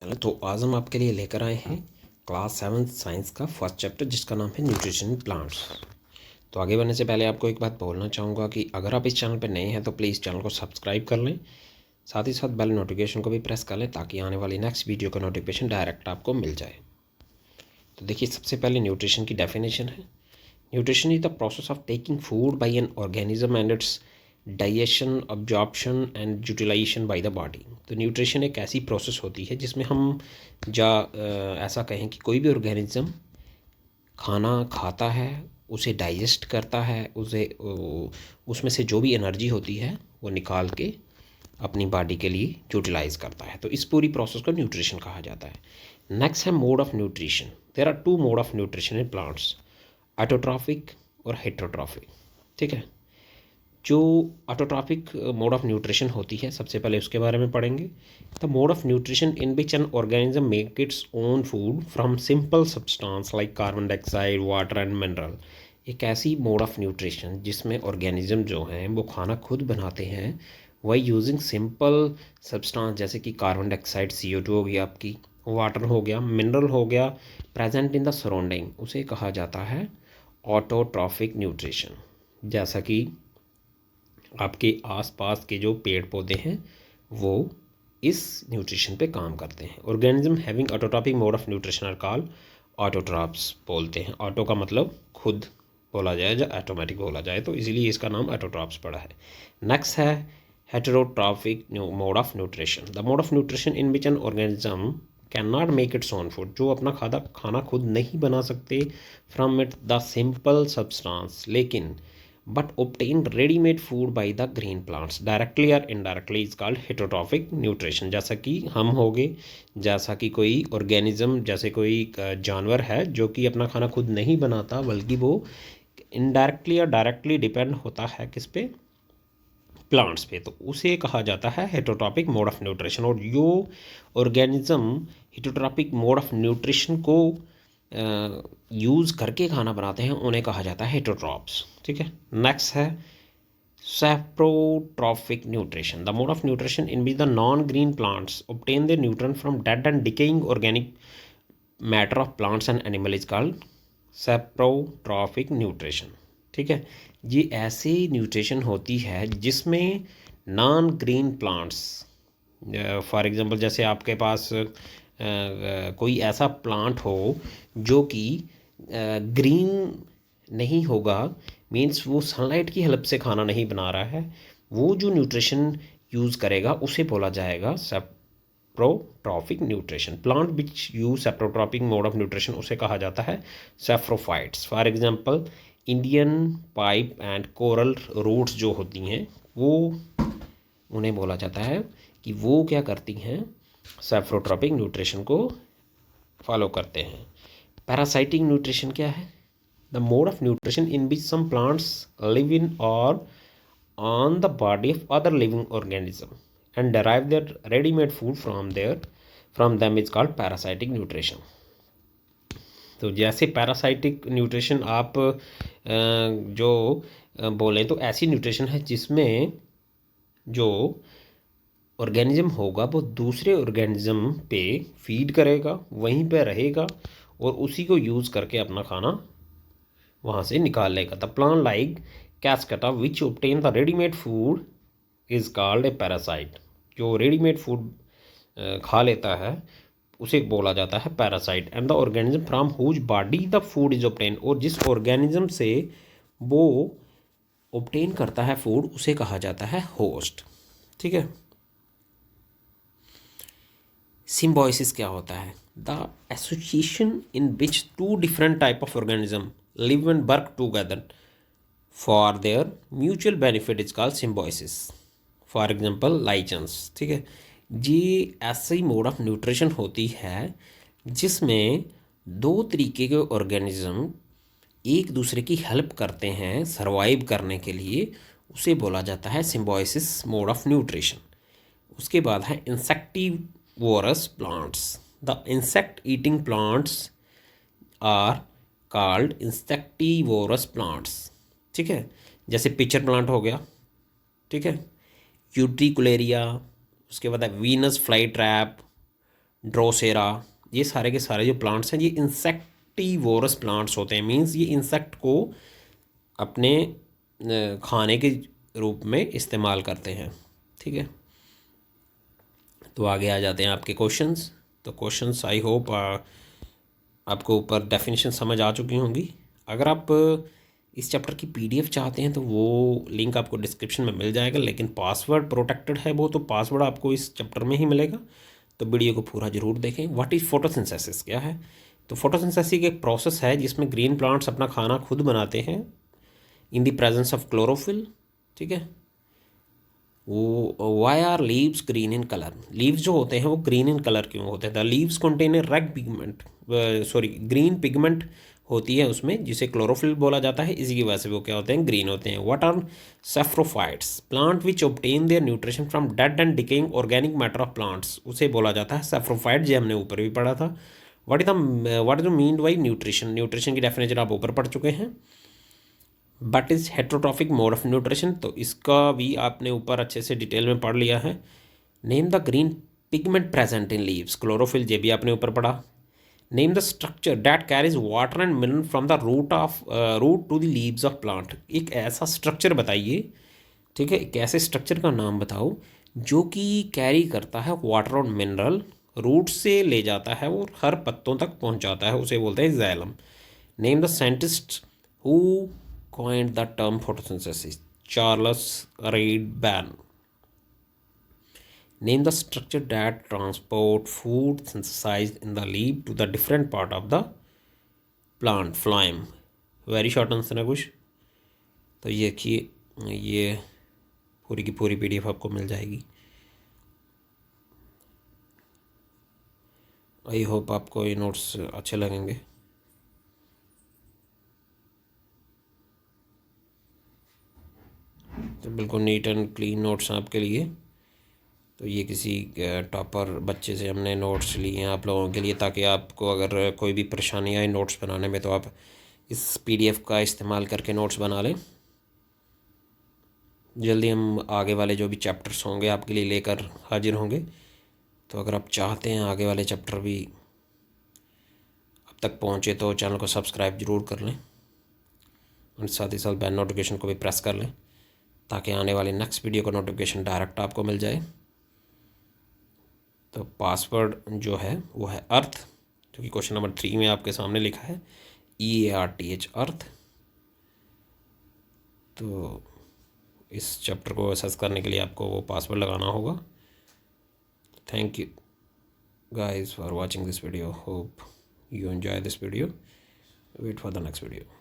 चलो तो आज हम आपके लिए लेकर आए हैं क्लास 7 साइंस का फर्स्ट चैप्टर जिसका नाम है न्यूट्रिशन प्लांट्स। तो आगे बढ़ने से पहले आपको एक बात बोलना चाहूँगा कि अगर आप इस चैनल पर नए हैं तो प्लीज़ चैनल को सब्सक्राइब कर लें, साथ ही साथ बेल नोटिफिकेशन को भी प्रेस कर लें ताकि आने वाली नेक्स्ट वीडियो का नोटिफिकेशन डायरेक्ट आपको मिल जाए। तो देखिए, सबसे पहले न्यूट्रिशन की डेफिनेशन है। Nutrition is the process of taking food by an organism and its digestion, absorption and utilisation by the body. तो न्यूट्रिशन एक ऐसी प्रोसेस होती है जिसमें हम ऐसा कहें कि कोई भी ऑर्गेनिज्म खाना खाता है, उसे डाइजेस्ट करता है, उसमें से जो भी एनर्जी होती है वो निकाल के अपनी बॉडी के लिए यूटिलाइज करता है। तो इस पूरी प्रोसेस को न्यूट्रिशन कहा जाता है। नेक्स्ट है mode of nutrition. There are two mode of nutrition in plants, autotrophic और हेटेरोट्रॉफिक। ठीक है, जो ऑटोट्रॉफिक मोड ऑफ न्यूट्रिशन होती है सबसे पहले उसके बारे में पढ़ेंगे। The mode of nutrition in which an organism make its own food from simple substance like carbon dioxide, water and mineral. एक ऐसी मोड ऑफ न्यूट्रिशन जिसमें ऑर्गेनिज्म जो हैं वो खाना खुद बनाते हैं वही यूजिंग सिंपल सब्सटेंस जैसे कि कार्बन डाइऑक्साइड CO2 हो गया, आपकी वाटर हो गया, मिनरल हो गया, प्रेजेंट इन द सराउंडिंग, उसे कहा जाता है ऑटोट्रॉफिक न्यूट्रिशन। जैसा कि आपके आसपास के जो पेड़ पौधे हैं वो इस न्यूट्रिशन पे काम करते हैं। Organism having autotrophic mode of nutrition are called autotrophs बोलते हैं। ऑटो का मतलब खुद बोला जाए या ऑटोमेटिक बोला जाए, तो इसीलिए इसका नाम ऑटोट्रॉप्स पड़ा है। नेक्स्ट है heterotrophic mode of nutrition. The mode of nutrition in which an organism can not make its own food, जो अपना खाना खुद नहीं बना सकते from it the simple substance, लेकिन but obtain ready-made food by the green plants directly or indirectly is called heterotrophic nutrition। जैसा कि हम हो गए, जैसा कि कोई ऑर्गेनिज्म, जैसे कोई जानवर है जो कि अपना खाना खुद नहीं बनाता बल्कि वो इनडायरेक्टली और डायरेक्टली डिपेंड होता है किस पे, प्लांट्स पे, तो उसे कहा जाता है हेटेरोट्रॉपिक मोड ऑफ न्यूट्रिशन। और जो organism heterotrophic mode of nutrition को यूज़ करके खाना बनाते हैं उन्हें कहा जाता है हेटेरोट्रॉप्स। ठीक है, नेक्स्ट है saprotrophic nutrition, the mode of nutrition in which the non-green plants obtain their nutrient from dead and decaying organic matter of plants and animal is called saprotrophic nutrition। ठीक है, ये ऐसी न्यूट्रिशन होती है जिसमें non green plants, for example जैसे आपके पास कोई ऐसा प्लांट हो जो कि ग्रीन नहीं होगा, मीन्स वो सनलाइट की हेल्प से खाना नहीं बना रहा है, वो जो न्यूट्रिशन यूज़ करेगा उसे बोला जाएगा saprotrophic nutrition. Plant which use saprotrophic mode of nutrition उसे कहा जाता है saprophytes. For example Indian pipe and coral roots जो होती हैं वो, उन्हें बोला जाता है कि वो क्या करती हैं, सेफ्रोट्रॉपिक न्यूट्रिशन को फॉलो करते हैं। पैरासाइटिक न्यूट्रिशन क्या है? The mode of nutrition in which some plants live in और on the body of other living organism and derive their ready-made food from them is called parasitic nutrition। तो जैसे parasitic nutrition आप जो बोलें तो ऐसी न्यूट्रिशन है जिसमें जो ऑर्गेनिज्म होगा वो दूसरे ऑर्गेनिज्म पे फीड करेगा, वहीं पे रहेगा और उसी को यूज़ करके अपना खाना वहाँ से निकाल लेगा। The plant like cuscuta which obtain the readymade food is called a parasite. जो रेडीमेड फूड खा लेता है उसे बोला जाता है parasite. And the organism from whose body the food is obtain, और जिस ऑर्गेनिज्म से वो ऑब्टेन करता है फूड उसे कहा जाता है होस्ट। ठीक है, सिम्बायोसिस क्या होता है? The association in which two different type of organism live and work together for their mutual benefit is called symbiosis. For example lichens. ठीक है, ये ऐसी मोड ऑफ न्यूट्रिशन होती है जिसमें दो तरीके के ऑर्गेनिज्म एक दूसरे की हेल्प करते हैं सर्वाइव करने के लिए, उसे बोला जाता है सिम्बायोसिस मोड ऑफ न्यूट्रिशन। उसके बाद है insectivorous plants. The insect eating plants are called insectivorous plants. ठीक है, जैसे पिचर प्लांट हो गया, ठीक है, यूट्रिकुलेरिया, उसके बाद है वीनस फ्लाई ट्रैप, ड्रोसेरा, ये सारे के सारे जो प्लांट्स हैं ये इंसेक्टिवोरस प्लांट्स होते हैं। मींस ये इंसेक्ट को अपने खाने के रूप में इस्तेमाल करते हैं। ठीक है, तो आगे आ जाते हैं आपके क्वेश्चंस। तो क्वेश्चंस आई होप आपको ऊपर डेफिनेशन समझ आ चुकी होंगी। अगर आप इस चैप्टर की पीडीएफ चाहते हैं तो वो लिंक आपको डिस्क्रिप्शन में मिल जाएगा, लेकिन पासवर्ड प्रोटेक्टेड है वो, तो पासवर्ड आपको इस चैप्टर में ही मिलेगा। तो वीडियो को पूरा जरूर देखें। व्हाट इज़ फोटोसिंथेसिस, क्या है? तो फोटोसिंथेसिस एक प्रोसेस है जिसमें ग्रीन प्लांट्स अपना खाना खुद बनाते हैं in the presence of chlorophyll. ठीक है, वो why are leaves green in colour, leaves जो होते हैं वो ग्रीन इन कलर क्यों होते हैं? The leaves contain a red pigment, sorry green pigment होती है उसमें, जिसे क्लोरोफिल बोला जाता है। इसी की वजह से वो क्या होते हैं? ग्रीन होते हैं। What are saprophytes, plant which obtain their nutrition from dead and decaying organic matter of plants, उसे बोला जाता है सेफ्रोफाइट, जो हमने ऊपर भी पढ़ा था। What is the mean by nutrition, nutrition की डेफिनेशन आप ऊपर पढ़ चुके हैं। But is heterotrophic mode of nutrition, तो इसका भी आपने ऊपर अच्छे से डिटेल में पढ़ लिया है। Name the green pigment present in leaves, chlorophyll, ये भी आपने ऊपर पढ़ा। Name the structure that carries water and mineral from the root to the leaves of plant, एक ऐसा स्ट्रक्चर बताइए। ठीक है, एक ऐसे स्ट्रक्चर का नाम बताओ जो कि कैरी करता है वाटर और मिनरल, रूट से ले जाता है और हर पत्तों तक पहुंचाता है, उसे बोलते हैं xylem. Name the scientist who coined the term photosynthesis, Charles Reid Ban. Name the structure that transport food synthesized in the leaf to the different part of the plant. Phloem. Very short answer है कुछ। तो ये देखिए, ये पूरी की पूरी PDF आपको मिल जाएगी। आई होप आपको ये नोट्स अच्छे लगेंगे। तो बिल्कुल नीट एंड क्लीन नोट्स हैं आपके लिए। तो ये किसी टॉपर बच्चे से हमने नोट्स लिए हैं आप लोगों के लिए, ताकि आपको अगर कोई भी परेशानी आए नोट्स बनाने में तो आप इस पीडीएफ का इस्तेमाल करके नोट्स बना लें। जल्दी हम आगे वाले जो भी चैप्टर्स होंगे आपके लिए लेकर हाजिर होंगे। तो अगर आप चाहते हैं आगे वाले चैप्टर भी अब तक पहुँचे तो चैनल को सब्सक्राइब ज़रूर कर लें और साथ ही साथ बेल नोटिफिकेशन को भी प्रेस कर लें, ताकि आने वाली नेक्स्ट वीडियो का नोटिफिकेशन डायरेक्ट आपको मिल जाए। तो पासवर्ड जो है वो है अर्थ, जो कि क्वेश्चन नंबर 3 में आपके सामने लिखा है, EARTH, अर्थ। तो इस चैप्टर को असेस करने के लिए आपको वो पासवर्ड लगाना होगा। Thank you guys for watching this video. Hope you enjoy this video. Wait for the next video.